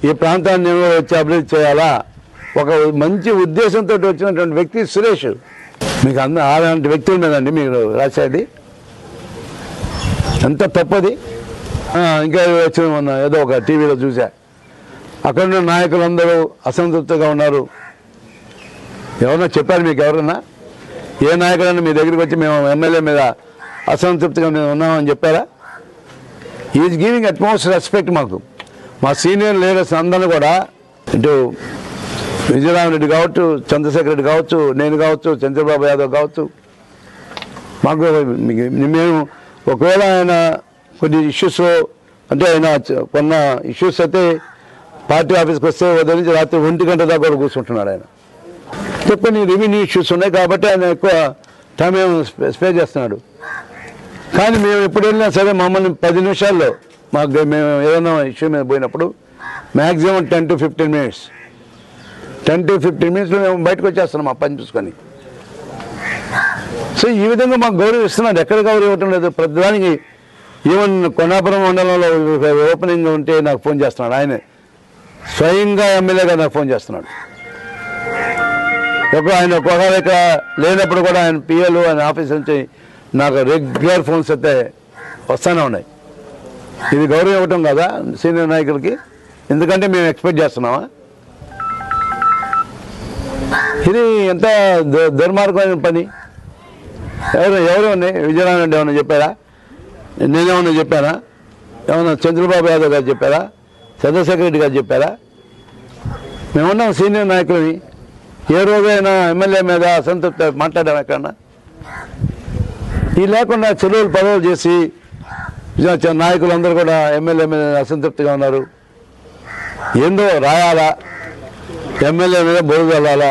ఈ ప్రాంతాన్ని నేను వచ్చి అభివృద్ధి చేయాలా, ఒక మంచి ఉద్దేశంతో వచ్చినటువంటి వ్యక్తి సురేష్. మీకు అలాంటి వ్యక్తుల మీదండి మీరు రాసేది, ఎంత తప్పది. ఇంకా వచ్చిన మొన్న ఏదో ఒక టీవీలో చూసా, అక్కడ ఉన్న నాయకులందరూ అసంతృప్తిగా ఉన్నారు. ఎవరన్నా చెప్పారు మీకు? ఎవరన్నా ఏ నాయకులన్నా మీ దగ్గరికి వచ్చి మేము ఎమ్మెల్యే మీద అసంతృప్తిగా మేము ఉన్నామని చెప్పారా? ఈజ్ గివింగ్ అట్మోస్ట్ రెస్పెక్ట్ మాకు. మా సీనియర్ లీడర్స్ అందరూ కూడా, ఇటు విజయరామరెడ్డి కావచ్చు, చంద్రశేఖర్ రెడ్డి కావచ్చు, నేను కావచ్చు, చంద్రబాబు యాదవ్ కావచ్చు, మాకు మేము ఒకవేళ ఆయన కొన్ని ఇష్యూస్ అంటే ఆయన కొన్న ఇష్యూస్ అయితే పార్టీ ఆఫీస్కి వస్తే ఉదయం నుంచి రాత్రి 1 గంట దాకా కూడా కూర్చుంటున్నాడు ఆయన. కొన్ని రెవెన్యూ ఇష్యూస్ ఉన్నాయి కాబట్టి ఆయన ఎక్కువ టైం స్పే చేస్తున్నాడు. కానీ మేము ఎప్పుడు వెళ్ళినా సరే మమ్మల్ని 10 నిమిషాల్లో మేము ఏదైనా ఇష్యూ మీద పోయినప్పుడు మ్యాక్సిమం 10 to 15 minutes 10 to 15 minutesలో మేము బయటకు వచ్చేస్తున్నాం ఆ పని చూసుకొని. సో ఈ విధంగా మాకు గౌరవం ఇస్తున్నాడు. ఎక్కడ గౌరవం ఇవ్వటం లేదు. ప్రతిదానికి ఈవెన్ కొనాపురం మండలంలో ఓపెనింగ్ ఉంటే నాకు ఫోన్ చేస్తున్నాడు. ఆయన స్వయంగా ఎమ్మెల్యేగా నాకు ఫోన్ చేస్తున్నాడు. ఆయన ఒక్కొక్క ఇక్కడ లేనప్పుడు కూడా ఆయన పిఎలు ఆయన ఆఫీస్ నుంచి నాకు రెగ్యులర్ ఫోన్స్ అయితే వస్తూనే ఉన్నాయి. ఇది గౌరవం ఇవ్వటం కదా సీనియర్ నాయకులకి? ఎందుకంటే మేము ఎక్స్పెక్ట్ చేస్తున్నామా? ఇది ఎంత దుర్మార్గమైన పని. ఎవరు విజయరామరెడ్డి ఏమన్నా చెప్పారా? నేనేమన్నా చెప్పానా? ఏమన్నా చంద్రబాబు యాదవ్ గారు చెప్పారా? చంద్రశేఖర్ రెడ్డి గారు చెప్పారా? మేమున్నాం సీనియర్ నాయకులని. ఏ రోజైనా ఎమ్మెల్యే మీద అసంతృప్తి మాట్లాడాం ఎక్కడన్నా? ఈ లేకుండా చెరువులు పదవులు చేసి నాయకులందరూ కూడా ఎమ్మెల్యే మీద అసంతృప్తిగా ఉన్నారు. ఏందో రాయాలా, ఎమ్మెల్యే మీద బోరు వెళ్ళాలా,